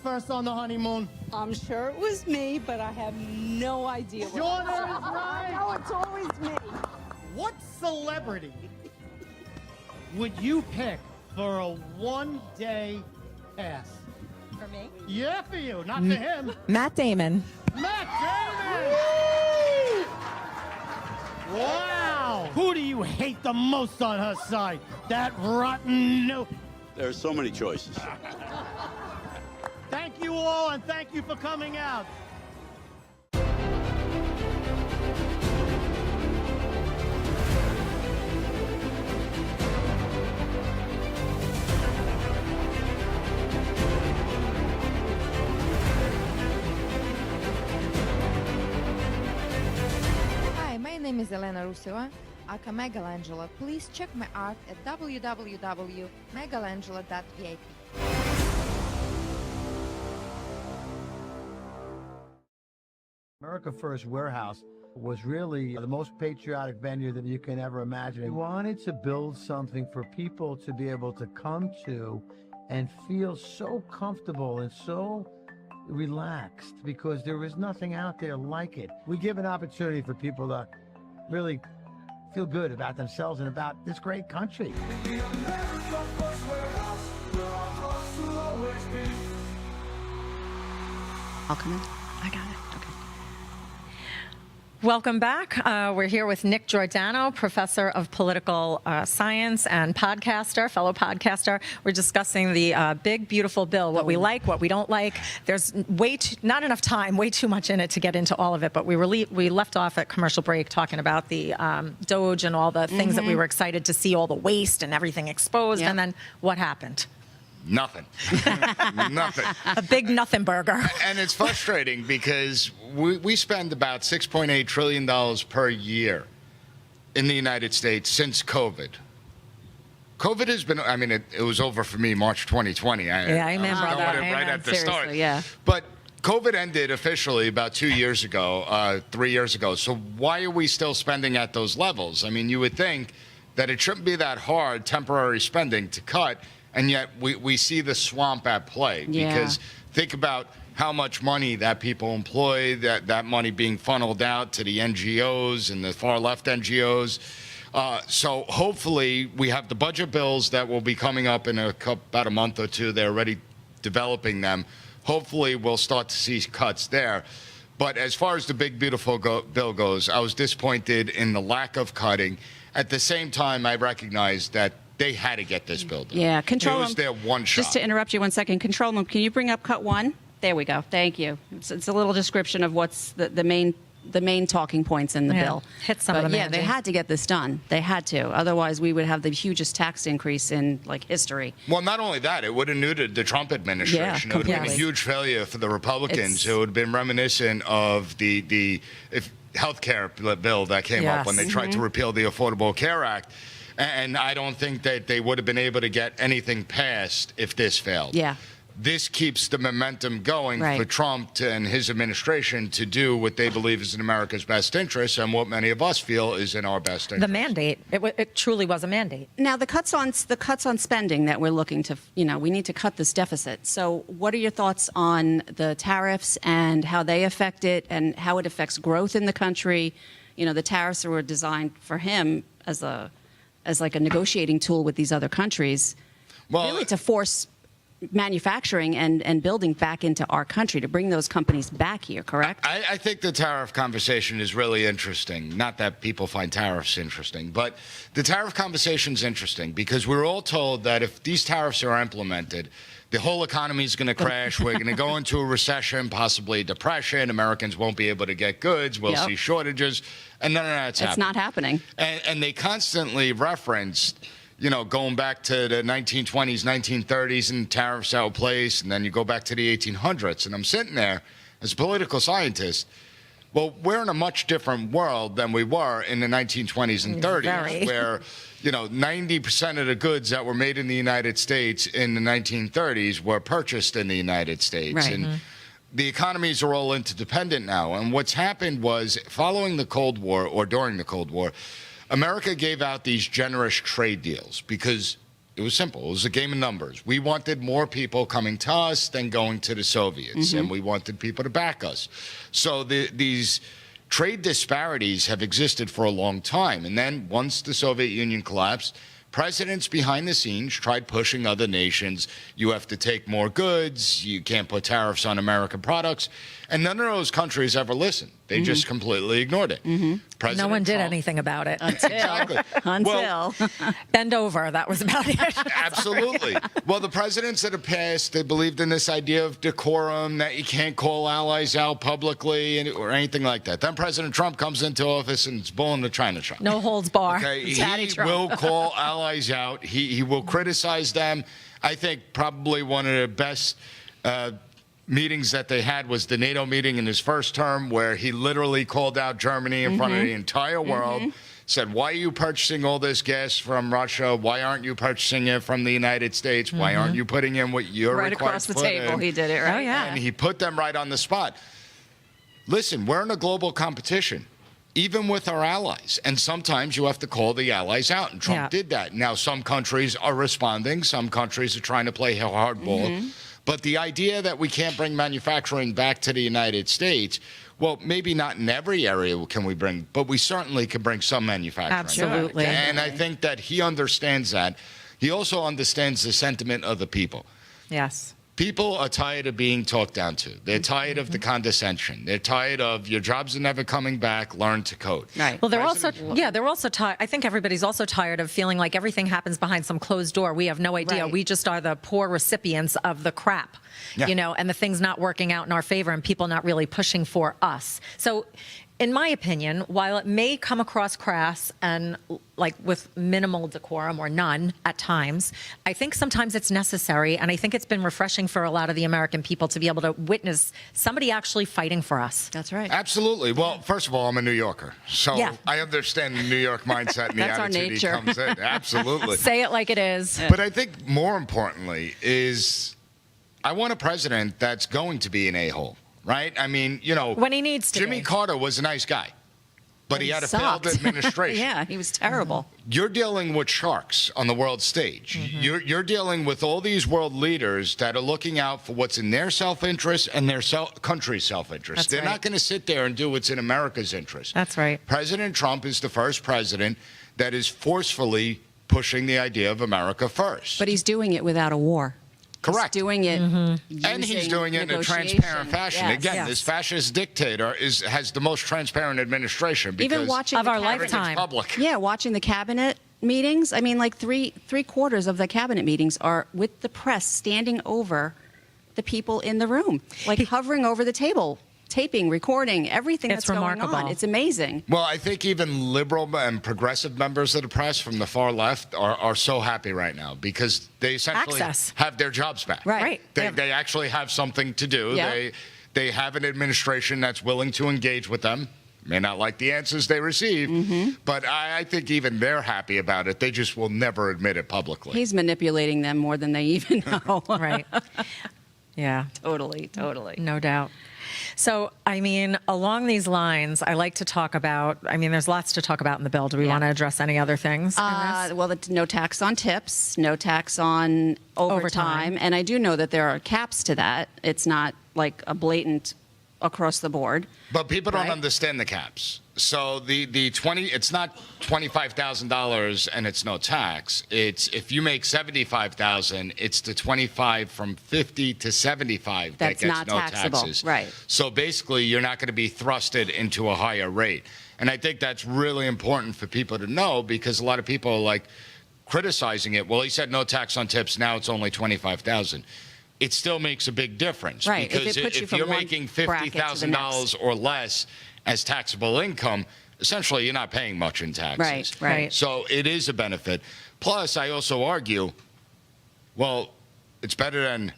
First on the honeymoon? I'm sure it was me, but I have no idea. Sure that is right. No, it's always me. What celebrity would you pick for a one-day pass? For me? Yeah, for you, not for him. Matt Damon. Matt Damon! Wow! Who do you hate the most on her side? That rotten no... There are so many choices. Thank you all, and thank you for coming out. Hi, my name is Elena Ruseva, aka Megalangela. Please check my art at www.megalangela.vip. America First Warehouse was really the most patriotic venue that you can ever imagine. We wanted to build something for people to be able to come to and feel so comfortable and so relaxed, because there is nothing out there like it. We give an opportunity for people to really feel good about themselves and about this great country. I'll come in. I got it. Okay. Welcome back. We're here with Nick Giordano, professor of political science and fellow podcaster. We're discussing the big, beautiful bill, what we like, what we don't like. There's not enough time, way too much in it to get into all of it, but we left off at commercial break talking about the Doge and all the things that we were excited to see, all the waste and everything exposed, and then what happened? Nothing. Nothing. A big nothing burger. And it's frustrating because we spend about $6.8 trillion per year in the United States since COVID. COVID has been, I mean, it was over for me March 2020. I remember that. Right at the start. Seriously, yeah. But COVID ended officially about 2 years ago, 3 years ago. So why are we still spending at those levels? I mean, you would think that it shouldn't be that hard, temporary spending to cut. And yet we see the swamp at play, because think about how much money that people employ, that money being funneled out to the NGOs and the far left NGOs. So hopefully we have the budget bills that will be coming up in about a month or two. They're already developing them. Hopefully we'll start to see cuts there. But as far as the big, beautiful bill goes, I was disappointed in the lack of cutting. At the same time, I recognize that they had to get this bill done. Yeah, control. It was their one shot. Just to interrupt you 1 second, control room. Can you bring up cut one? There we go. Thank you. It's a little description of what's the main talking points in the bill. Hit some of them. Yeah, they had to get this done. They had to. Otherwise, we would have the hugest tax increase in history. Well, not only that, it would have neutered the Trump administration. It would have been a huge failure for the Republicans. It would have been reminiscent of the healthcare bill that came up when they tried to repeal the Affordable Care Act. And I don't think that they would have been able to get anything passed if this failed. Yeah. This keeps the momentum going for Trump and his administration to do what they believe is in America's best interest and what many of us feel is in our best interest. The mandate. It truly was a mandate. Now, the cuts on spending that we're looking to, we need to cut this deficit. So what are your thoughts on the tariffs and how they affect it and how it affects growth in the country? The tariffs were designed for him as like a negotiating tool with these other countries, really to force manufacturing and building back into our country, to bring those companies back here, correct? I think the tariff conversation is really interesting. Not that people find tariffs interesting, but the tariff conversation is interesting because we're all told that if these tariffs are implemented, the whole economy is going to crash. We're going to go into a recession, possibly a depression. Americans won't be able to get goods. We'll see shortages. And none of that's happening. It's not happening. And they constantly referenced, going back to the 1920s, 1930s, and tariffs out of place. And then you go back to the 1800s. And I'm sitting there as a political scientist. Well, we're in a much different world than we were in the 1920s and 30s, where 90% of the goods that were made in the United States in the 1930s were purchased in the United States. Right. And the economies are all interdependent now. And what's happened was, following the Cold War, or during the Cold War, America gave out these generous trade deals because It was simple. It was a game of numbers. We wanted more people coming to us than going to the Soviets, and we wanted people to back us. So these trade disparities have existed for a long time. And then once the Soviet Union collapsed, presidents behind the scenes tried pushing other nations. You have to take more goods. You can't put tariffs on American products. And none of those countries ever listened. They just completely ignored it. No one did anything about it. Exactly. Until. Bend over. That was about it. Absolutely. Well, the presidents that have passed, they believed in this idea of decorum, that you can't call allies out publicly or anything like that. Then President Trump comes into office and it's bull in the China shop. No holds bar. Okay, Daddy he Trump. will call allies out. He will criticize them. I think probably one of the best meetings that they had was the NATO meeting in his first term, where he literally called out Germany in front of the entire world, said, why are you purchasing all this gas from Russia? Why aren't you purchasing it from the United States? Why aren't you putting in what you're Right required across to the put table, in? he did it, right? Oh, yeah. And he put them right on the spot. Listen, we're in a global competition, even with our allies. And sometimes you have to call the allies out. And Trump did that. Now, some countries are responding. Some countries are trying to play hardball. But the idea that we can't bring manufacturing back to the United States, well, maybe not in every area can we bring, but we certainly can bring some manufacturing. Absolutely. back. And I think that he understands that. He also understands the sentiment of the people. Yes. People are tired of being talked down to. They're tired of the condescension. They're tired of your jobs are never coming back. Learn to code. Right. Well, they're also tired. I think everybody's also tired of feeling like everything happens behind some closed door. We have no idea. Right. We just are the poor recipients of the crap, and the things not working out in our favor and people not really pushing for us. So, in my opinion, while it may come across crass and like with minimal decorum or none at times, I think sometimes it's necessary. And I think it's been refreshing for a lot of the American people to be able to witness somebody actually fighting for us. That's right. Absolutely. Well, first of all, I'm a New Yorker, so I understand the New York mindset and the That's our attitude he nature. comes in. Absolutely. Say it like it is. But I think more importantly is I want a president that's going to be an a-hole. Right? I mean, When he needs to Jimmy be. Carter was a nice guy, but he had a sucked. failed administration. Yeah, he was terrible. You're dealing with sharks on the world stage. You're dealing with all these world leaders that are looking out for what's in their self-interest and their country's self-interest. That's They're right. not going to sit there and do what's in America's interest. That's right. President Trump is the first president that is forcefully pushing the idea of America first. But he's doing it without a war. Correct. He's doing it And he's doing it in a negotiation. transparent fashion. Yes. Again, Yes. this fascist dictator has the most transparent administration because Even watching Of the our cabinet- lifetime. public. Yeah, watching the cabinet meetings. I mean, like three quarters of the cabinet meetings are with the press standing over the people in the room, like hovering over the table, taping, recording, everything It's that's going remarkable. on. It's amazing. Well, I think even liberal and progressive members of the press from the far left are so happy right now because they essentially Access. have their jobs back. Right. They actually have something to do. Yeah. They have an administration that's willing to engage with them. May not like the answers they receive, but I think even they're happy about it. They just will never admit it publicly. He's manipulating them more than they even know. Right. Yeah. Totally. No doubt. So, I mean, along these lines, I like to talk about, there's lots to talk about in the bill. Do we want to address any other things in this? Well, no tax on tips, no tax on overtime. And I do know that there are caps to that. It's not like a blatant across the board. But people don't Right. understand the caps. So it's not $25,000 and it's no tax. It's if you make $75,000, it's the 25 from 50 to 75 That's that gets not no taxable. taxes. Right. So basically, you're not going to be thrusted into a higher rate. And I think that's really important for people to know because a lot of people are like criticizing it. Well, he said no tax on tips. Now it's only 25,000. It still makes a big difference. Right. If Because it puts you if from you're one making bracket to the $50,000 or less as taxable income, essentially you're not paying much in taxes. Right. So it is a benefit. Plus, I also argue, well, it's better than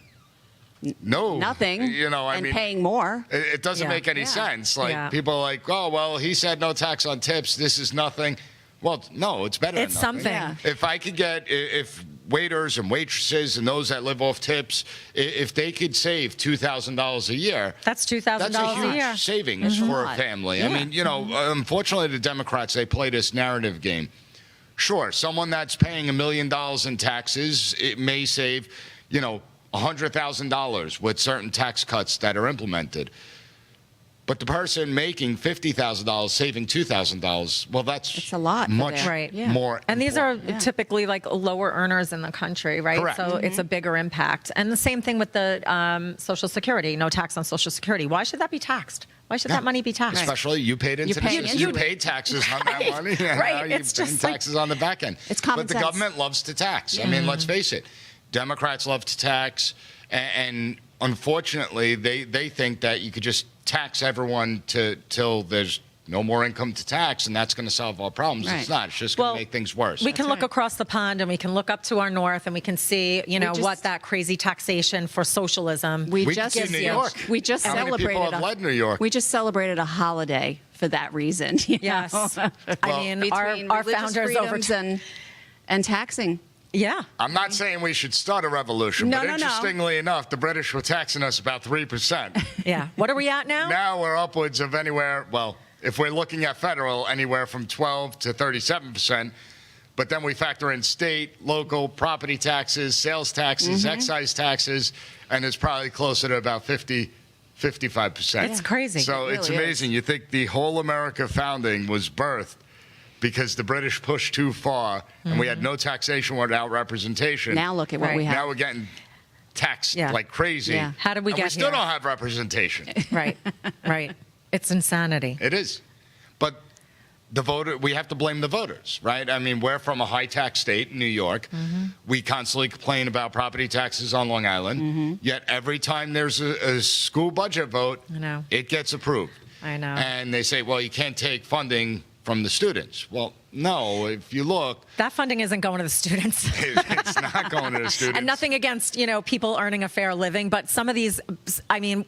Nothing. I mean, paying more. it doesn't Yeah. make any Yeah. sense. Like Yeah. people are like, oh, well, he said no tax on tips. This is nothing. Well, no, it's better It's than nothing. something. Yeah. If I could if waiters and waitresses and those that live off tips, if they could save $2,000 a year, That's $2,000 that's a huge a year. savings for a lot. family. Yeah. I mean, unfortunately, the Democrats, they play this narrative game. Sure, someone that's paying $1 million in taxes, it may save, $100,000 with certain tax cuts that are implemented. But the person making $50,000 saving $2,000, well, that's a lot for much them. Right. Yeah. more. And these are important. typically like lower earners in the country, right? Correct. So it's a bigger impact. And the same thing with the Social Security, no tax on Social Security. Why should that be taxed? Why should that money be taxed? Especially you paid into You paid the system. into You it. paid taxes on that money. And Right. now you're It's paying just like- taxes on the back end. It's common But the sense. government loves to tax. I mean, let's face it. Democrats love to tax. And unfortunately, they think that you could just tax everyone till there's no more income to tax, and that's going to solve all problems. Right. It's not. It's just going to make things worse. We can look right. across the pond and we can look up to our north and we can see, what that crazy taxation for socialism. We just can see New York. We just How many celebrated. people have led New York? We just celebrated a holiday for that reason. Yes. I mean, Between our religious founders over. freedoms and taxing. Yeah. I'm not saying we should start a revolution, No, but no, no. interestingly enough, the British were taxing us about 3%. Yeah. What are we at now? Now we're upwards of anywhere, well, if we're looking at federal, anywhere from 12 to 37%. But then we factor in state, local, property taxes, sales taxes, excise taxes, and it's probably closer to about 55%. It's crazy. So It it's really amazing. You think the whole America founding was birthed because the British pushed too far and we had no taxation without representation. Now look at what Right. we have. Now we're getting taxed Yeah. like crazy. Yeah. How did we and get we still here? don't have representation. Right. Right. It's insanity. It is. But we have to blame the voters, right? I mean, we're from a high tax state in New York. We constantly complain about property taxes on Long Island. Yet every time there's a school budget vote, I know. it gets approved. I know. And they say, well, you can't take funding from the students. Well, no, if you look, That funding isn't going to the students. it's not going to the students. And nothing against, people earning a fair living, but some of these,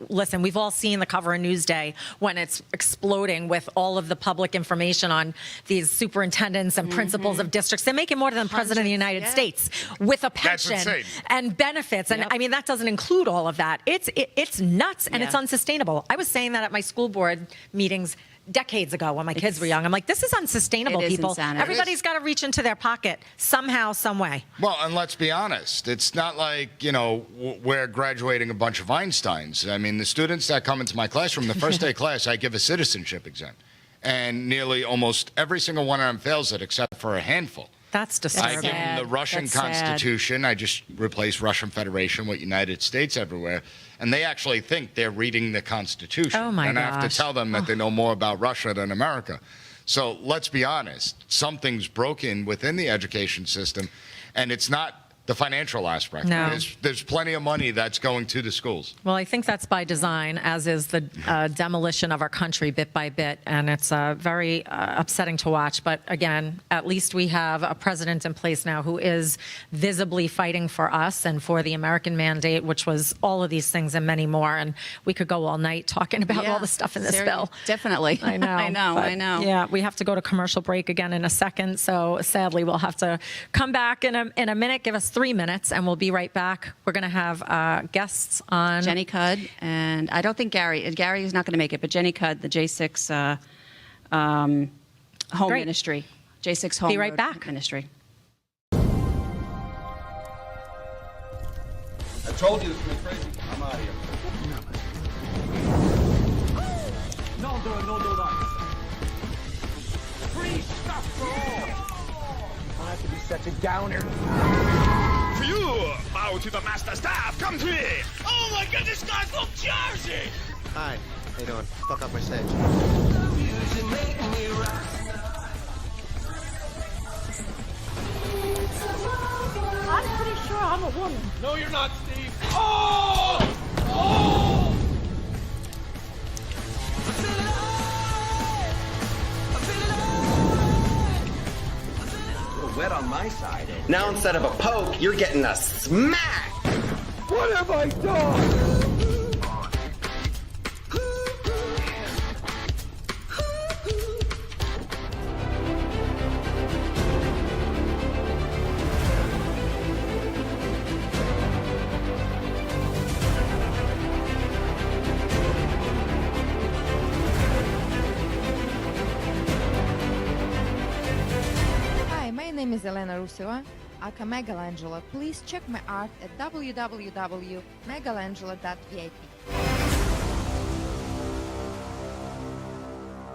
listen, we've all seen the cover of Newsday when it's exploding with all of the public information on these superintendents and principals of districts. They're making more than the President of the United States with a That's pension insane. and benefits. And Yep. that doesn't include all of that. It's nuts and Yeah. it's unsustainable. I was saying that at my school board meetings decades ago when my kids were young. I'm like, this is unsustainable, It is people. insanity. Everybody's got to reach into their pocket somehow, some way. Well, and let's be honest, it's not like, we're graduating a bunch of Einsteins. I mean, the students that come into my classroom, the first day of class, I give a citizenship exam. And nearly almost every single one of them fails it except for a handful. That's I disturbing. give them the Russian That's sad. Constitution. I just replaced Russian Federation with United States everywhere. And they actually think they're reading the Constitution. Oh, my And I have gosh. to tell them that they know more about Russia than America. So let's be honest. Something's broken within the education system, and it's not the financial aspect. No. There's plenty of money that's going to the schools. Well, I think that's by design, as is the demolition of our country bit by bit, and it's very upsetting to watch. But again, at least we have a president in place now who is visibly fighting for us and for the American mandate, which was all of these things and many more. And we could go all night talking about all the stuff in this bill. Definitely. I know. I know. but I know. Yeah, we have to go to commercial break again in a second. So sadly, we'll have to come back in a minute. Give us 3 minutes, and we'll be right back. We're going to have guests on. Jenny Cudd, and I don't think Gary is not going to make it, but Jenny Cudd, the J6 home Great. ministry. J6 home Be right road back. ministry. I told you this was crazy. I'm out of here. No, free stuff for all. I have to be such a downer. For you, bow to the master staff. Come to me. Oh my god, this guy's from Jersey. Hi. How you doing? Fuck up my stage. I'm pretty sure I'm a woman. No, you're not, Steve. Oh! Oh! You're wet on my side. Now instead of a poke, you're getting a smack. What have I done? Hi, my name name is Elena Ruseva, aka Megalangela. Please check my art at www.megalangela.vip.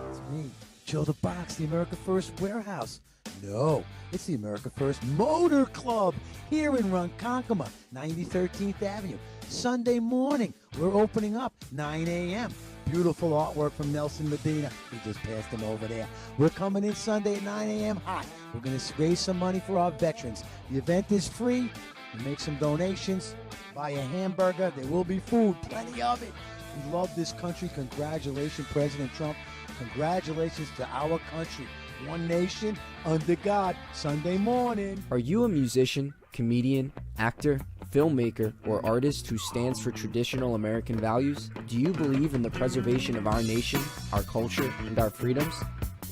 It's me, Joe the Box, the America First Warehouse. No, it's the America First Motor Club here in Ronkonkoma, 13th Avenue. Sunday morning, we're opening up 9 a.m. Beautiful artwork from Nelson Medina. We just passed him over there. We're coming in Sunday at 9 a.m. hot. We're going to raise some money for our veterans. The event is free. You make some donations, buy a hamburger. There will be food, plenty of it. We love this country. Congratulations, President Trump. Congratulations to our country. One nation, under God, Sunday morning. Are you a musician, comedian, actor, filmmaker, or artist who stands for traditional American values? Do you believe in the preservation of our nation, our culture, and our freedoms?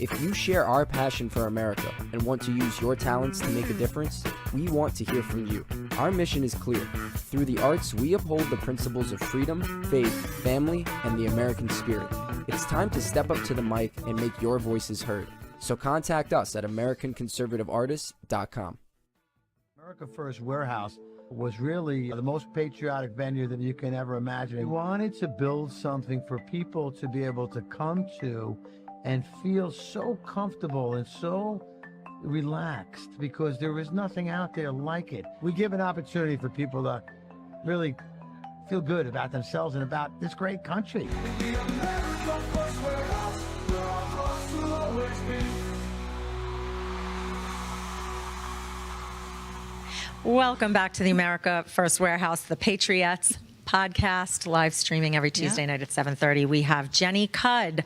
If you share our passion for America and want to use your talents to make a difference, we want to hear from you. Our mission is clear. Through the arts, we uphold the principles of freedom, faith, family, and the American spirit. It's time to step up to the mic and make your voices heard. So contact us at AmericanConservativeArtists.com. America First Warehouse was really the most patriotic venue that you can ever imagine. We wanted to build something for people to be able to come to and feel so comfortable and so relaxed, because there is nothing out there like it. We give an opportunity for people to really feel good about themselves and about this great country. Welcome back to the America First Warehouse, the Patriettes podcast, live streaming every Tuesday night at 7:30. We have Jenny Cudd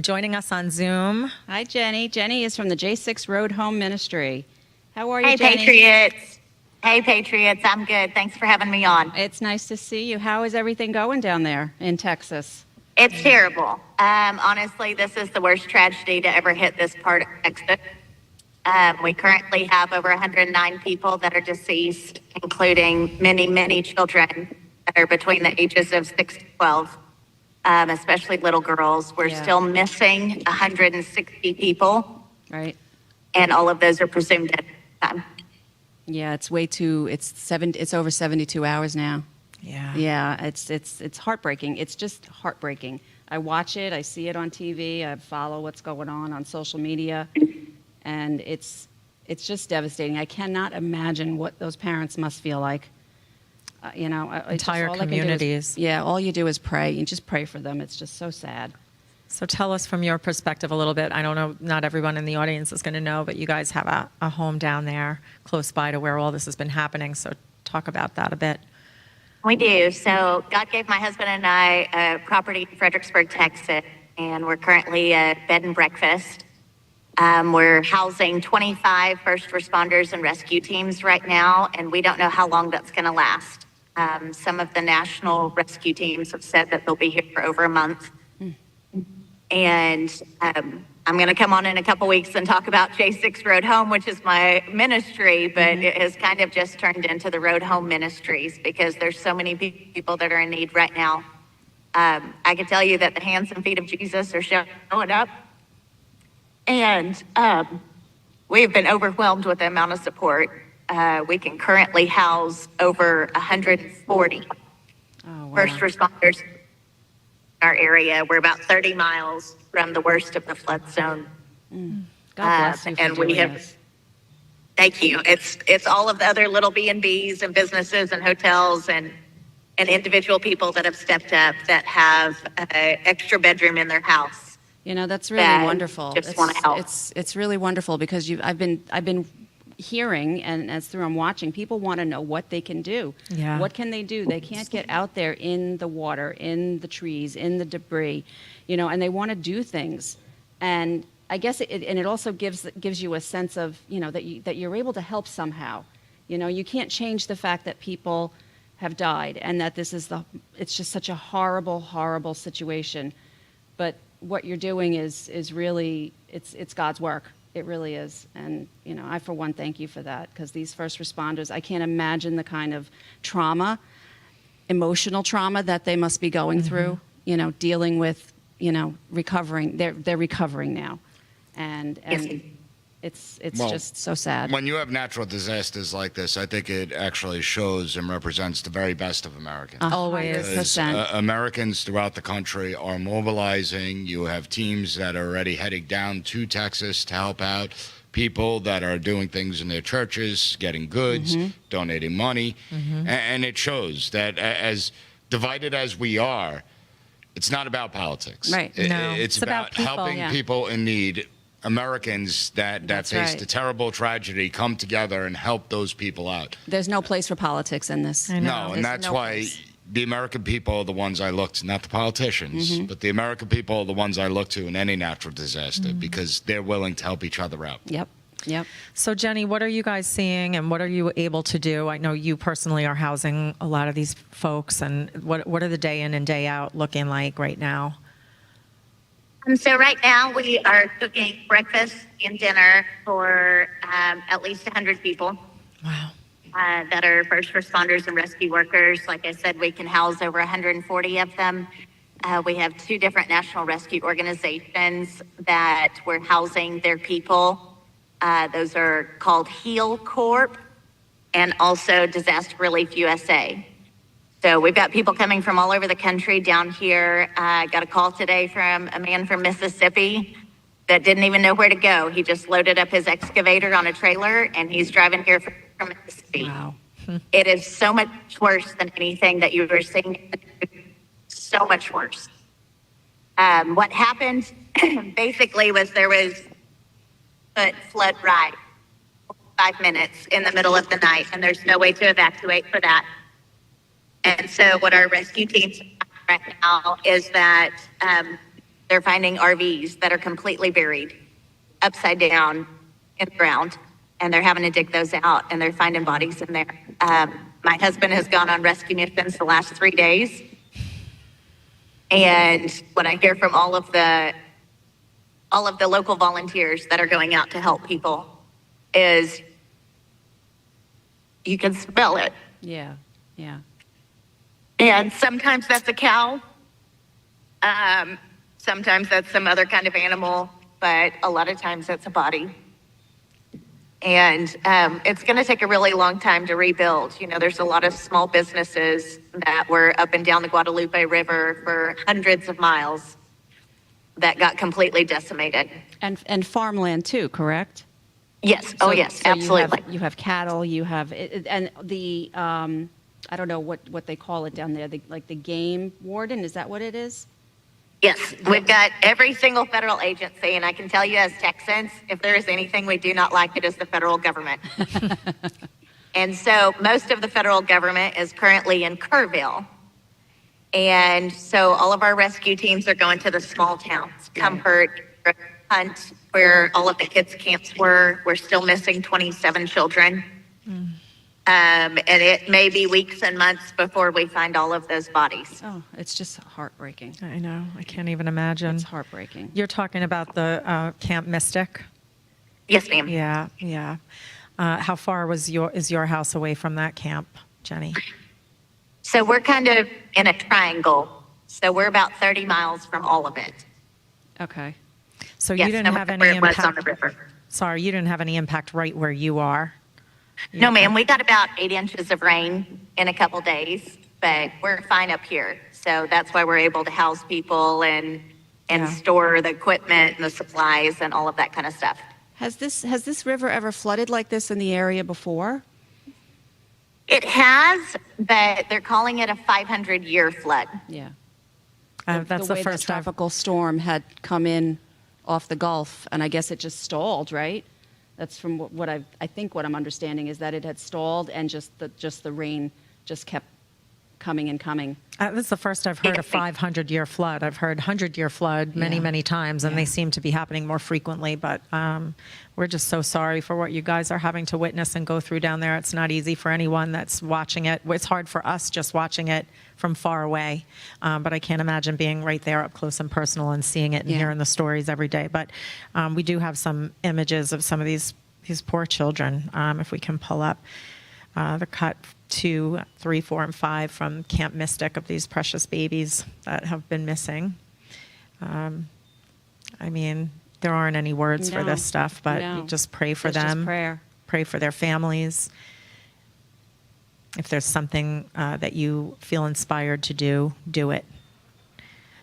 joining us on Zoom. Hi, Jenny. Jenny is from the J6 Road Home Ministry. How are you, Hey, Jenny? Patriots. Hey, Patriots. I'm good. Thanks for having me on. It's nice to see you. How is everything going down there in Texas? It's terrible. Honestly, this is the worst tragedy to ever hit this part of Texas. We currently have over 109 people that are deceased, including many, many children that are between the ages of 6 to 12, especially little girls. We're still missing 160 people. Right. And all of those are presumed dead at the time. Yeah, it's way too. It's over 72 hours now. Yeah. Yeah, it's heartbreaking. It's just heartbreaking. I watch it. I see it on TV. I follow what's going on social media, and it's just devastating. I cannot imagine what those parents must feel like. Entire communities. All you do is pray. You just pray for them. It's just so sad. So tell us from your perspective a little bit. I don't know, not everyone in the audience is going to know, but you guys have a home down there close by to where all this has been happening. So talk about that a bit. We do. So God gave my husband and I a property in Fredericksburg, Texas, and we're currently a bed and breakfast. We're housing 25 first responders and rescue teams right now, and we don't know how long that's going to last. Some of the national rescue teams have said that they'll be here for over a month. And I'm going to come on in a couple weeks and talk about J6 Road Home, which is my ministry, but it has kind of just turned into the Road Home Ministries because there's so many people that are in need right now. I can tell you that the hands and feet of Jesus are showing up. And we've been overwhelmed with the amount of support. We can currently house over 140 first responders in our area. We're about 30 miles from the worst of the flood zone. God bless you for and doing we have this. Thank you. It's all of the other little B&Bs and businesses and hotels and individual people that have stepped up that have an extra bedroom in their house. That's really wonderful. Just want to help. It's really wonderful because I've been hearing, and as through I'm watching, people want to know what they can do. Yeah. What can they do? They can't get out there in the water, in the trees, in the debris, and they want to do things. And I guess it also gives you a sense of, that you're able to help somehow. You can't change the fact that people have died and that it's just such a horrible, horrible situation. But what you're doing is really, it's God's work. It really is. And, I, for one, thank you for that, because these first responders, I can't imagine the kind of trauma, emotional trauma that they must be going through, dealing with, recovering. They're recovering now. And It's Well, just so sad. When you have natural disasters like this, I think it actually shows and represents the very best of Americans. Always. 100%. Americans throughout the country are mobilizing. You have teams that are already heading down to Texas to help out. People that are doing things in their churches, getting goods, donating money. And it shows that as divided as we are, it's not about politics. Right. It's about people. helping people in need. Americans that That's faced right. a terrible tragedy come together and help those people out. There's no place for politics in this. I know. No, There's and that's no why place. the American people are the ones I look to, not the politicians, but the American people are the ones I look to in any natural disaster because they're willing to help each other out. Yep. So, Jenny, what are you guys seeing and what are you able to do? I know you personally are housing a lot of these folks, and what are the day in and day out looking like right now? So right now we are cooking breakfast and dinner for at least 100 people. Wow. That are first responders and rescue workers. Like I said, we can house over 140 of them. We have 2 different national rescue organizations that we're housing their people. Those are called HEAL Corp and also Disaster Relief USA. So we've got people coming from all over the country down here. I got a call today from a man from Mississippi that didn't even know where to go. He just loaded up his excavator on a trailer and he's driving here from Mississippi. Wow. It is so much worse than anything that you were seeing. So much worse. What happened basically was there was a flood right 5 minutes in the middle of the night, and there's no way to evacuate for that. And so what our rescue teams right now is that they're finding RVs that are completely buried upside down in the ground, and they're having to dig those out, and they're finding bodies in there. My husband has gone on rescue missions the last 3 days, and what I hear from all of the local volunteers that are going out to help people is you can smell it. Yeah. And sometimes that's a cow. Sometimes that's some other kind of animal, but a lot of times that's a body. And it's going to take a really long time to rebuild. You know, there's a lot of small businesses that were up and down the Guadalupe River for hundreds of miles that got completely decimated. And farmland too, correct? Yes. Oh, yes, So absolutely. You have cattle, you have, and the, I don't know what they call it down there, like the game warden, is that what it is? Yes, we've got every single federal agency, and I can tell you as Texans, if there is anything we do not like, it is the federal government. And so most of the federal government is currently in Kerrville. And so all of our rescue teams are going to the small towns, Comfort, Hunt, where all of the kids' camps were. We're still missing 27 children. And it may be weeks and months before we find all of those bodies. Oh, it's just heartbreaking. I know. I can't even imagine. It's heartbreaking. You're talking about the Camp Mystic? Yes, ma'am. Yeah. How far is your house away from that camp, Jenny? So we're kind of in a triangle. So we're about 30 miles from all of it. Okay. So Yes, you didn't no, have any where it was on impact. the river. Sorry, you didn't have any impact right where you are. No, ma'am. We got about 8 inches of rain in a couple days, but we're fine up here. So that's why we're able to house people and store the equipment and the supplies and all of that kind of stuff. Has this river ever flooded like this in the area before? It has, but they're calling it a 500-year flood. Yeah. That's the way first that tropical storm had come in off the Gulf, and I guess it just stalled, right? That's from what I think what I'm understanding is that it had stalled, and just the rain just kept coming and coming. This is the first I've heard a 500-year flood. I've heard 100-year flood many times, and they seem to be happening more frequently. But we're just so sorry for what you guys are having to witness and go through down there. It's not easy for anyone that's watching it. It's hard for us just watching it from far away. But I can't imagine being right there up close and personal and seeing it and hearing the stories every day. But we do have some images of some of these poor children, if we can pull up the cut 2, 3, 4, and 5 from Camp Mystic of these precious babies that have been missing. I mean, there aren't any words for No. this stuff, but No. you just pray for It's just them. prayer. Pray for their families. If there's something that you feel inspired to do, do it.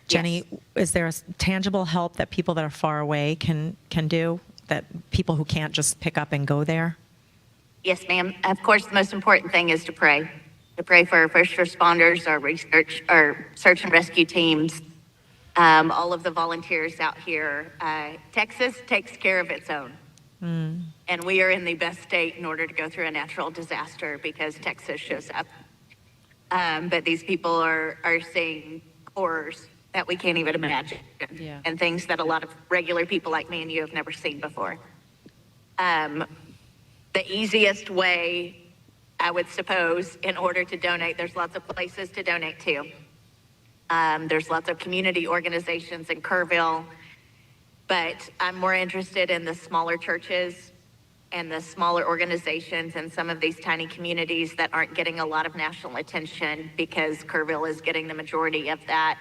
Jenny, is there a tangible help that people that are far away can do, that people who can't just pick up and go there? Yes, ma'am. Of course, the most important thing is to pray. To pray for our first responders, our search and rescue teams, all of the volunteers out here. Texas takes care of its own. And we are in the best state in order to go through a natural disaster because Texas shows up. But these people are seeing horrors that we can't even imagine. Yeah. And things that a lot of regular people like me and you have never seen before. The easiest way, I would suppose, in order to donate, there's lots of places to donate to. There's lots of community organizations in Kerrville, but I'm more interested in the smaller churches and the smaller organizations and some of these tiny communities that aren't getting a lot of national attention because Kerrville is getting the majority of that.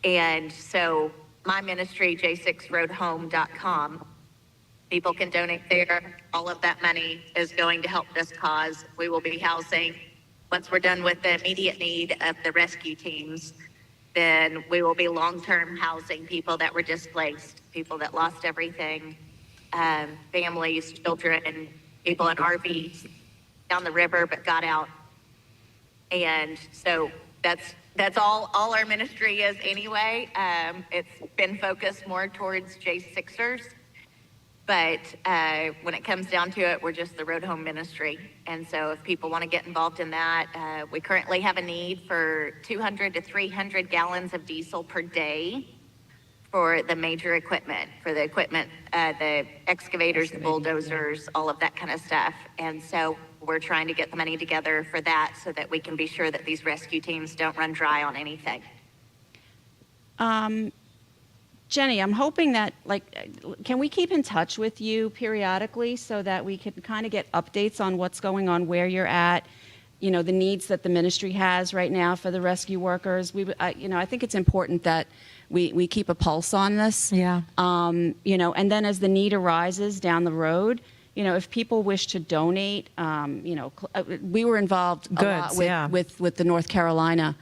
And so my ministry, j6roadhome.com, people can donate there. All of that money is going to help this cause. We will be housing, once we're done with the immediate need of the rescue teams, then we will be long-term housing people that were displaced, people that lost everything, families, children, people in RVs down the river but got out. And so that's all our ministry is anyway. It's been focused more towards J6ers, but when it comes down to it, we're just the Road Home ministry. And so if people want to get involved in that, we currently have a need for 200 to 300 gallons of diesel per day for the major equipment, the excavators, the bulldozers, all of that kind of stuff. And so we're trying to get the money together for that so that we can be sure that these rescue teams don't run dry on anything. Jenny, I'm hoping that, can we keep in touch with you periodically so that we can kind of get updates on what's going on, where you're at, the needs that the ministry has right now for the rescue workers? I think it's important that we keep a pulse on this. Yeah. And then as the need arises down the road, if people wish to donate, we were involved a lot with the North Carolina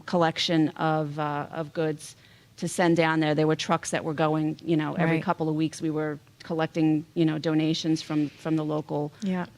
collection of goods to send down there. There were trucks that were going, every couple of weeks we were collecting, donations from the local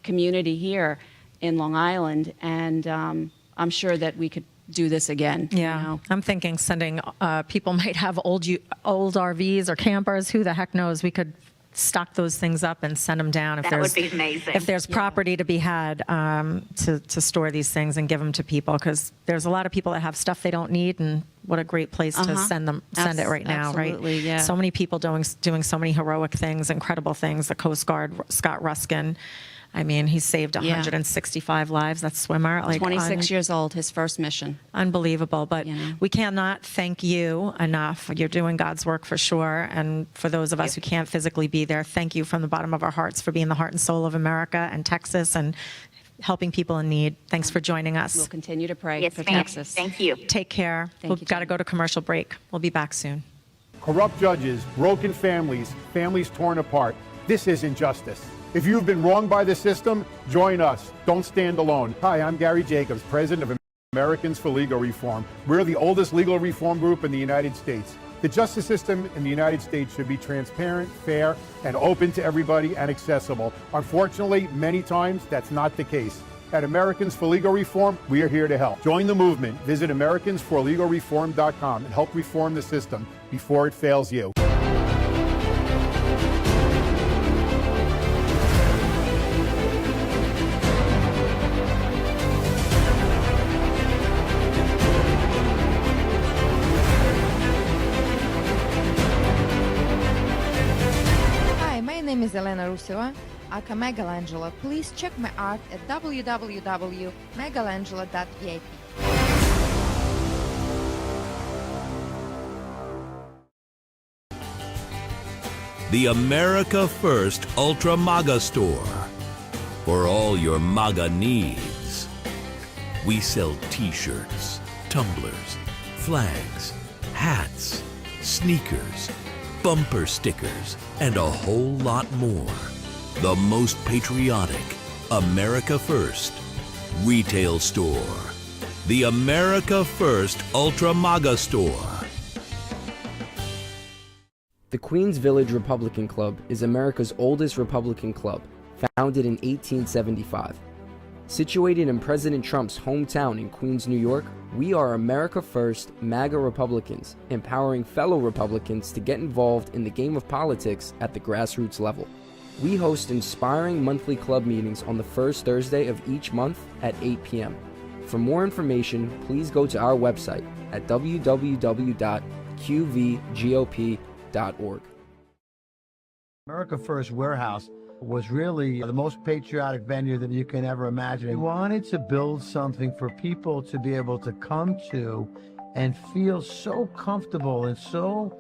community here in Long Island. And I'm sure that we could do this again. Yeah, I'm thinking sending, people might have old RVs or campers, who the heck knows, we could stock those things up and send them down if That would be amazing. If there's property to be had to store these things and give them to people, because there's a lot of people that have stuff they don't need, and what a great place to send it right now, absolutely, right? yeah. So many people doing so many heroic things, incredible things. The Coast Guard, Scott Ruskin, I mean, he saved 165 lives. That swimmer, 26 years old, his first mission. Unbelievable. But we cannot thank you enough. You're doing God's work for sure. And for those of us who can't physically be there, thank you from the bottom of our hearts for being the heart and soul of America and Texas and helping people in need. Thanks for joining us. We'll continue to pray Yes, for ma'am. Texas. Thank you. Take care. We've got to go to commercial break. We'll be back soon. Corrupt judges, broken families, families torn apart. This isn't justice. If you've been wronged by the system, join us. Don't stand alone. Hi, I'm Gary Jacobs, president of Americans for Legal Reform. We're the oldest legal reform group in the United States. The justice system in the United States should be transparent, fair, and open to everybody and accessible. Unfortunately, many times that's not the case. At Americans for Legal Reform, we are here to help. Join the movement. Visit AmericansForLegalReform.com and help reform the system before it fails you. My name is Elena Ruseva, aka Megalangela. Please check my art at www.megalangela.vip. The America First Ultra MAGA Store. For all your MAGA needs. We sell t-shirts, tumblers, flags, hats, sneakers, bumper stickers, and a whole lot more. The most patriotic, America First retail store. The America First Ultra MAGA store. The Queens Village Republican Club is America's oldest Republican club, founded in 1875. Situated in President Trump's hometown in Queens, New York, we are America First MAGA Republicans, empowering fellow Republicans to get involved in the game of politics at the grassroots level. We host inspiring monthly club meetings on the first Thursday of each month at 8 p.m. For more information, please go to our website at www.qvgop.org. America First Warehouse was really the most patriotic venue that you can ever imagine. We wanted to build something for people to be able to come to and feel so comfortable and so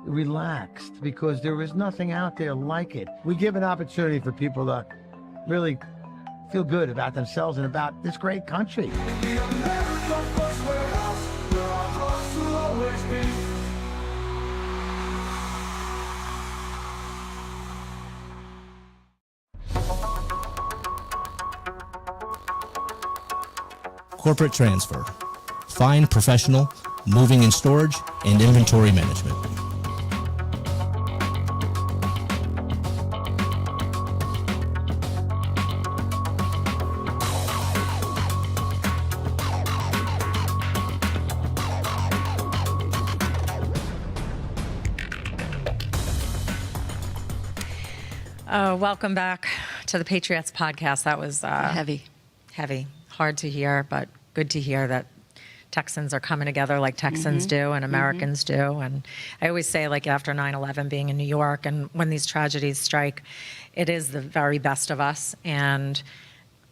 relaxed, because there is nothing out there like it. We give an opportunity for people to really feel good about themselves and about this great country. Corporate transfer, fine professional, moving and storage, and inventory management. Welcome back to the Patriots podcast. That was heavy, hard to hear, but good to hear that Texans are coming together like Texans do and Americans do. And I always say, like, after 9/11, being in New York, and when these tragedies strike, it is the very best of us. And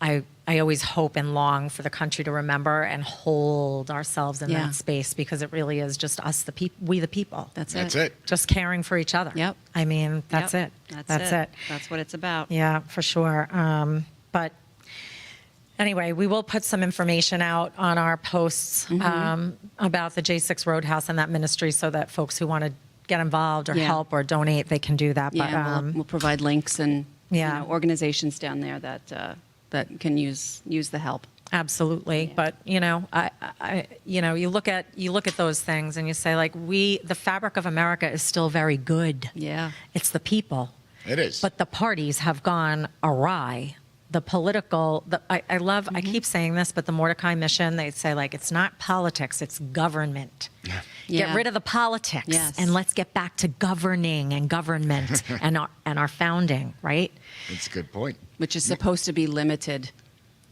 I always hope and long for the country to remember and hold ourselves in that space, because it really is just us, we the people. That's it. Just caring for each other. Yep. I mean, that's it. That's it. That's what it's about. Yeah, for sure. But anyway, we will put some information out on our posts about the J6 Roadhouse and that ministry, so that folks who want to get involved or help or donate, they can do that. Yeah, but we'll provide links and organizations down there that that can use the help. Absolutely. But you look at those things and you say, like, the fabric of America is still very good. Yeah. It's the people. It is. But the parties have gone awry. The political, I keep saying this, but the Mordecai mission, they say, like, it's not politics, it's government. Yeah. Get rid of the politics and let's get back to governing and government and our founding, right? That's a good point. Which is supposed to be limited.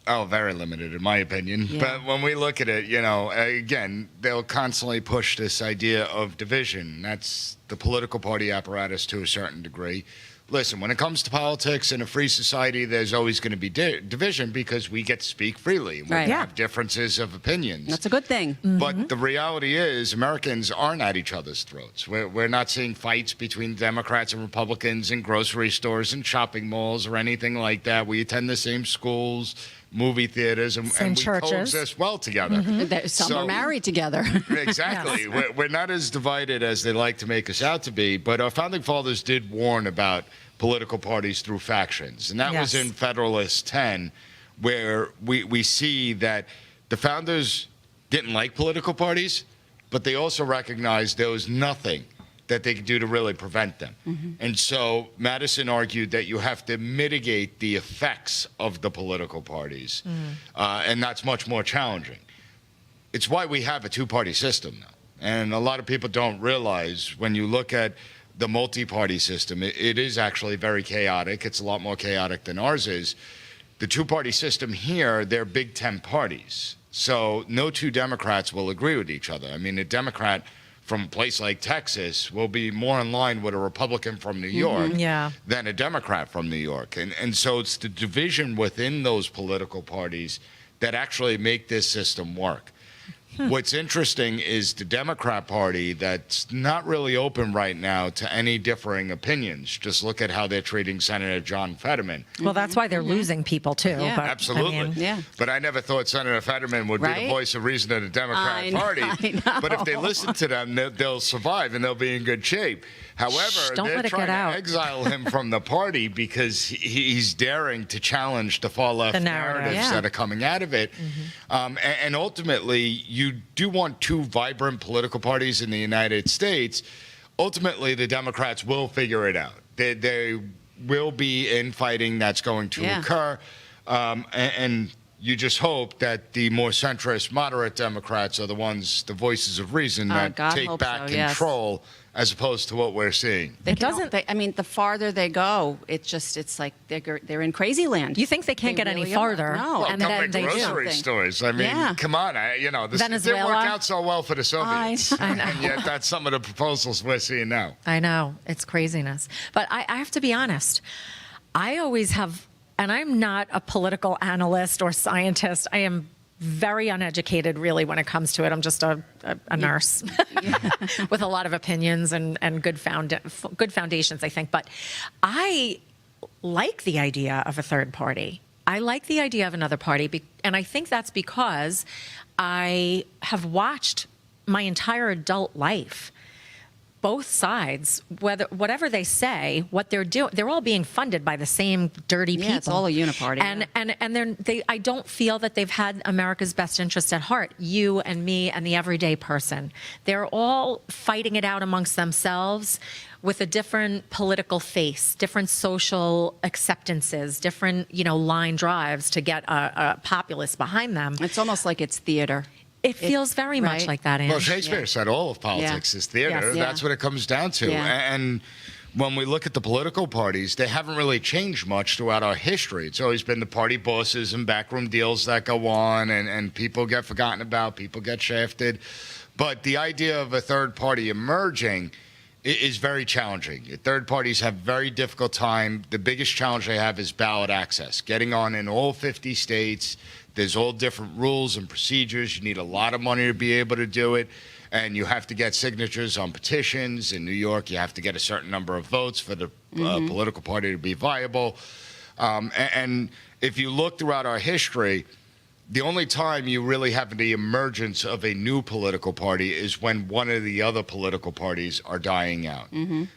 Oh, very limited, in my opinion. Yeah. But when we look at it, again, they'll constantly push this idea of division. That's the political party apparatus to a certain degree. Listen, when it comes to politics in a free society, there's always going to be division, because we get to speak freely. We have differences of opinions. That's a good thing. But the reality is, Americans aren't at each other's throats. We're not seeing fights between Democrats and Republicans in grocery stores and shopping malls or anything like that. We attend the same schools, movie theaters, and we coexist well together. Some are married together. Exactly. We're not as divided as they like to make us out to be, but our founding fathers did warn about political parties through factions. And that was in Federalist 10, where we see that the founders didn't like political parties, but they also recognized there was nothing that they could do to really prevent them. And so Madison argued that you have to mitigate the effects of the political parties, and that's much more challenging. It's why we have a two-party system now. And a lot of people don't realize, when you look at the multi-party system, it is actually very chaotic. It's a lot more chaotic than ours is. The two-party system here, they're Big 10 parties. So no two Democrats will agree with each other. I mean, a Democrat from a place like Texas will be more in line with a Republican from New York than a Democrat from New York. And so it's the division within those political parties that actually make this system work. What's interesting is the Democrat Party that's not really open right now to any differing opinions. Just look at how they're treating Senator John Fetterman. Well, that's why they're losing people, too. Yeah. But, Absolutely. I mean, But I never thought Senator Fetterman would be the voice of reason in the Democrat Party. I know. But if they listen to them, they'll survive and they'll be in good shape. However, don't they're let it trying get to out. exile him from the party because he's daring to challenge the far left The narrative. narratives that are coming out of it. And ultimately, you do want two vibrant political parties in the United States. Ultimately, the Democrats will figure it out. They will be infighting that's going to occur. And you just hope that the more centrist, moderate Democrats are the ones, the voices of reason, that God take hope back so, yes. control as opposed to what we're seeing. It doesn't. I mean, the farther they go, it's like they're in crazy land. You think they can't get any really are. farther? No, Well, and come then to they grocery do. stores. I mean, come on. This it didn't Venezuela. work out so well for the Soviets. I know. And yet that's some of the proposals we're seeing now. I know. It's craziness. But I have to be honest. I always have, and I'm not a political analyst or scientist. I am very uneducated, really, when it comes to it. I'm just a nurse with a lot of opinions and good foundations, I think. But I like the idea of a third party. I like the idea of another party, and I think that's because I have watched my entire adult life both sides, whatever they say, what they're doing, they're all being funded by the same dirty people. Yeah, it's all a uniparty. And I don't feel that they've had America's best interest at heart. You and me and the everyday person. They're all fighting it out amongst themselves with a different political face, different social acceptances, different line drives to get a populace behind them. It's almost like it's theater. It feels very much like that, Ange. Well, Shakespeare said all of politics is theater. Yes. That's what it comes down to. And when we look at the political parties, they haven't really changed much throughout our history. It's always been the party bosses and backroom deals that go on, and people get forgotten about, people get shafted. But the idea of a third party emerging is very challenging. Third parties have very difficult time. The biggest challenge they have is ballot access, getting on in all 50 states. There's all different rules and procedures. You need a lot of money to be able to do it. And you have to get signatures on petitions. In New York, you have to get a certain number of votes for the political party to be viable. And if you look throughout our history, the only time you really have the emergence of a new political party is when one of the other political parties are dying out.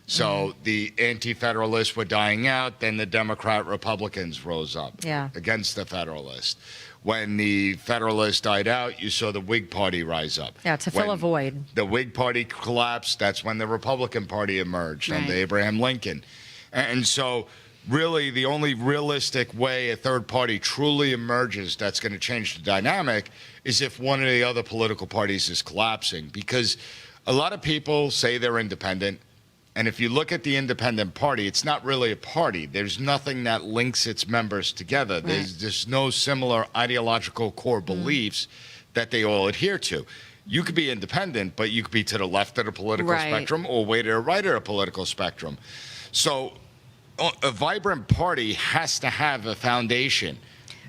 So the anti-federalists were dying out, then the Democrat-Republicans rose up against the Federalists. When the Federalists died out, you saw the Whig Party rise up. Yeah, to fill a void. The Whig Party collapsed. That's when the Republican Party emerged under Abraham Lincoln. And so really the only realistic way a third party truly emerges that's going to change the dynamic is if one of the other political parties is collapsing. Because a lot of people say they're independent. And if you look at the independent party, it's not really a party. There's nothing that links its members together. There's no similar ideological core beliefs that they all adhere to. You could be independent, but you could be to the left of the political spectrum or way to the right of the political spectrum. So a vibrant party has to have a foundation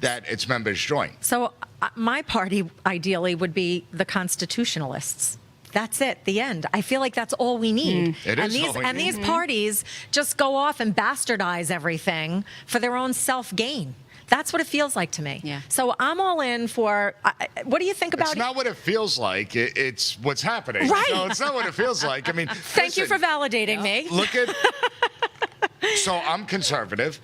that its members join. So my party, ideally, would be the Constitutionalists. That's it, the end. I feel like that's all we need. It is all we need. These parties just go off and bastardize everything for their own self-gain. That's what it feels like to me. Yeah. So I'm all in for, what do you think about it? It's not what it feels like. It's what's happening. Right. No, it's not what it feels like. I mean, Thank you for validating me. Look at, so I'm conservative,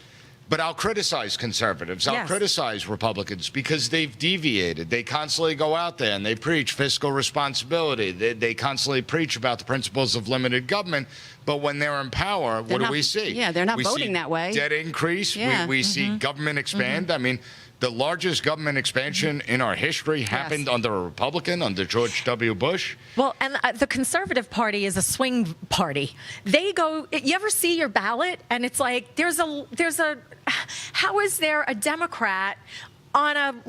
but I'll criticize conservatives. I'll criticize Republicans because they've deviated. They constantly go out there and they preach fiscal responsibility. They constantly preach about the principles of limited government. But when they're in power, what do we see? Yeah, they're not we voting see that way. Debt increase. Yeah. We see government expand. I mean, the largest government expansion in our history happened under a Republican, under George W. Bush. Well, and the Conservative Party is a swing party. They go, you ever see your ballot? And it's like, how is there a Democrat on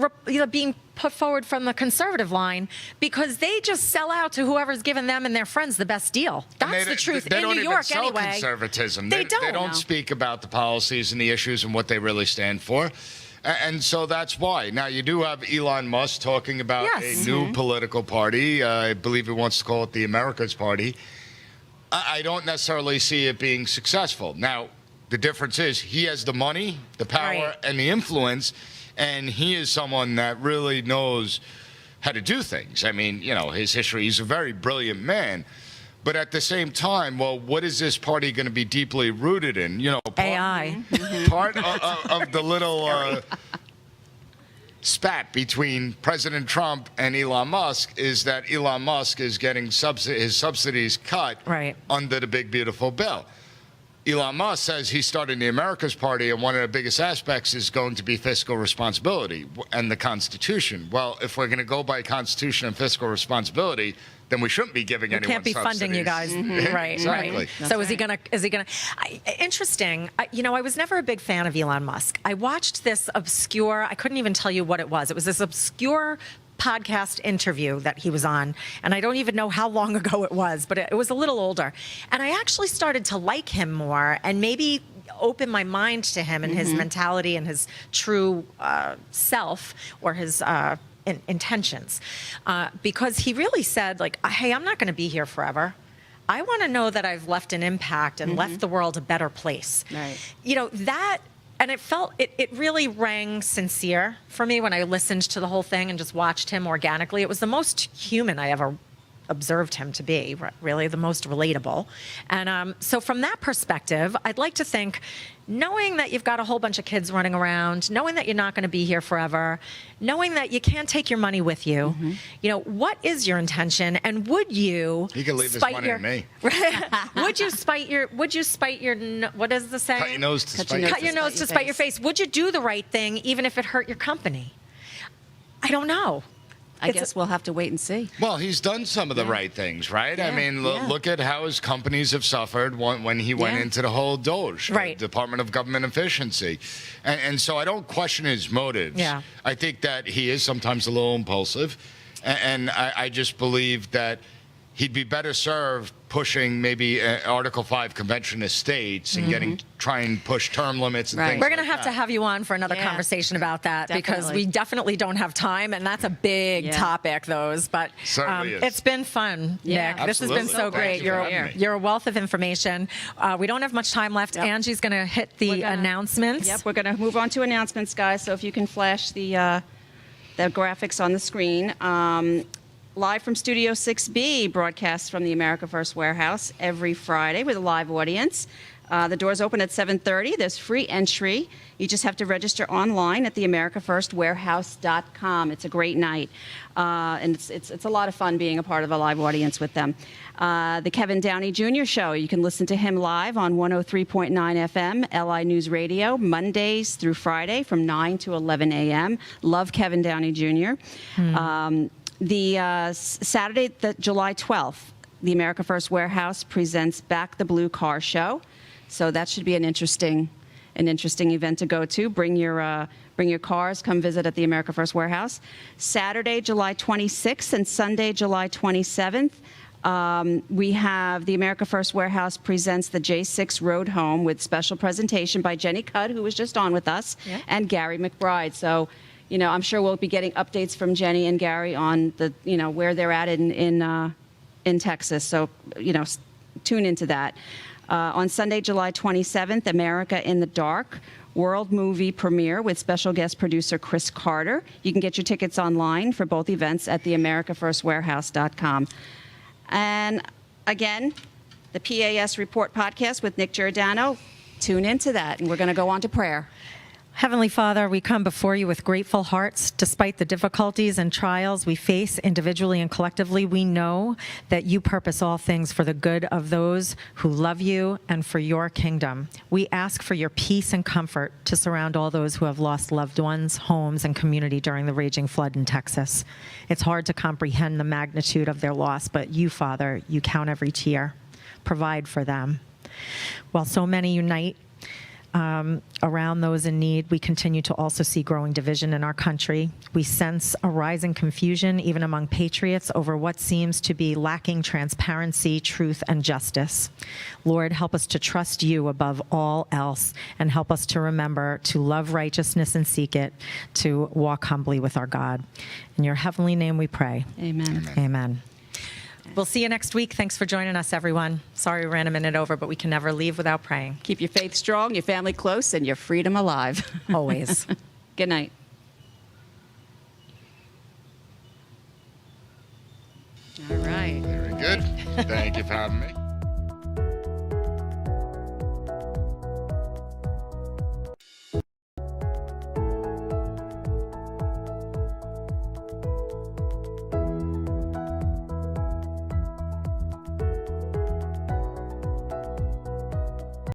being put forward from the conservative line because they just sell out to whoever's giving them and their friends the best deal. That's the truth. They in don't New even York, sell anyway. conservatism. They don't don't speak about the policies and the issues and what they really stand for. And so that's why. Now, you do have Elon Musk talking about a new political party. I believe he wants to call it the America's Party. I don't necessarily see it being successful. Now, the difference is he has the money, the power, and the influence, and he is someone that really knows how to do things. I mean, you know, his history, he's a very brilliant man. But at the same time, well, what is this party going to be deeply rooted in? You know, AI. Part of the little spat between President Trump and Elon Musk is that Elon Musk is getting his subsidies cut under the big, beautiful bill. Elon Musk says he's starting the America's Party, and one of the biggest aspects is going to be fiscal responsibility and the Constitution. Well, if we're going to go by Constitution and fiscal responsibility, then we shouldn't be giving anyone can't be subsidies. funding you guys, right? Exactly. Right. So is he gonna? Interesting. You know, I was never a big fan of Elon Musk. I watched this obscure. I couldn't even tell you what it was. It was this obscure podcast interview that he was on, and I don't even know how long ago it was, but it was a little older. And I actually started to like him more, and maybe open my mind to him and his mentality and his true self, or his intentions, because he really said, like, hey, I'm not going to be here forever. I want to know that I've left an impact and left the world a better place. Right. You know, that, and it really rang sincere for me when I listened to the whole thing and just watched him organically. It was the most human I ever observed him to be, really the most relatable. And so from that perspective, I'd like to think, knowing that you've got a whole bunch of kids running around, knowing that you're not going to be here forever, knowing that you can't take your money with you, you know, what is your intention? And would you can leave this money to me. Would you spite your, what is the saying? Cut your nose to spite Cut your nose to spite your face. Would you do the right thing even if it hurt your company? I don't know. I guess we'll have to wait and see. Well, he's done some of the right things, right? I mean, look at how his companies have suffered when he went into the whole DOGE, Department of Government Efficiency. And so I don't question his motives. Yeah. I think that he is sometimes a little impulsive. And I just believe that he'd be better served pushing maybe Article 5 convention of states and try and push term limits and things We're going to like have to have you on for another conversation about that, because Definitely. we definitely don't have time, and that's a big topic, those. But Certainly is. it's been fun, Nick. This has been so great. You're a wealth of information. We don't have much time left. Angie's going to hit the announcements. Yep, we're going to move on to announcements, guys. So if you can flash the graphics on the screen. Live from Studio 6B, broadcasts from the America First Warehouse every Friday with a live audience. The doors open at 7:30. There's free entry. You just have to register online at theamericafirstwarehouse.com. It's a great night, and it's a lot of fun being a part of a live audience with them. The Kevin Downey Jr. Show, you can listen to him live on 103.9 FM, LI News Radio, Mondays through Friday from 9 to 11 a.m. Love Kevin Downey Jr. The Saturday, July 12th, the America First Warehouse presents Back the Blue Car Show. So that should be an interesting event to go to. Bring your cars. Come visit at the America First Warehouse. Saturday, July 26th, and Sunday, July 27th. We have the America First Warehouse presents the J6 Road Home with special presentation by Jenny Cudd, who was just on with us, and Gary McBride. So, you know, I'm sure we'll be getting updates from Jenny and Gary on the, you know, where they're at in Texas. So, you know, tune into that. On Sunday, July 27th, America in the Dark, world movie premiere with special guest producer Chris Carter. You can get your tickets online for both events at theamericafirstwarehouse.com. And again, the PAS Report podcast with Nick Giordano. Tune into that, and we're going to go on to prayer. Heavenly Father, we come before you with grateful hearts. Despite the difficulties and trials we face individually and collectively, we know that you purpose all things for the good of those who love you and for your kingdom. We ask for your peace and comfort to surround all those who have lost loved ones, homes, and community during the raging flood in Texas. It's hard to comprehend the magnitude of their loss, but you, Father, you count every tear. Provide for them. While so many unite around those in need. We continue to also see growing division in our country. We sense a rising confusion, even among patriots, over what seems to be lacking transparency, truth, and justice. Lord, help us to trust you above all else, and help us to remember to love righteousness and seek it, to walk humbly with our God. In your heavenly name we pray. Amen. Amen. We'll see you next week. Thanks for joining us, everyone. Sorry we ran a minute over, but we can never leave without praying. Keep your faith strong, your family close, and your freedom alive. Always. Good night. All right. Very good. Thank you for having me.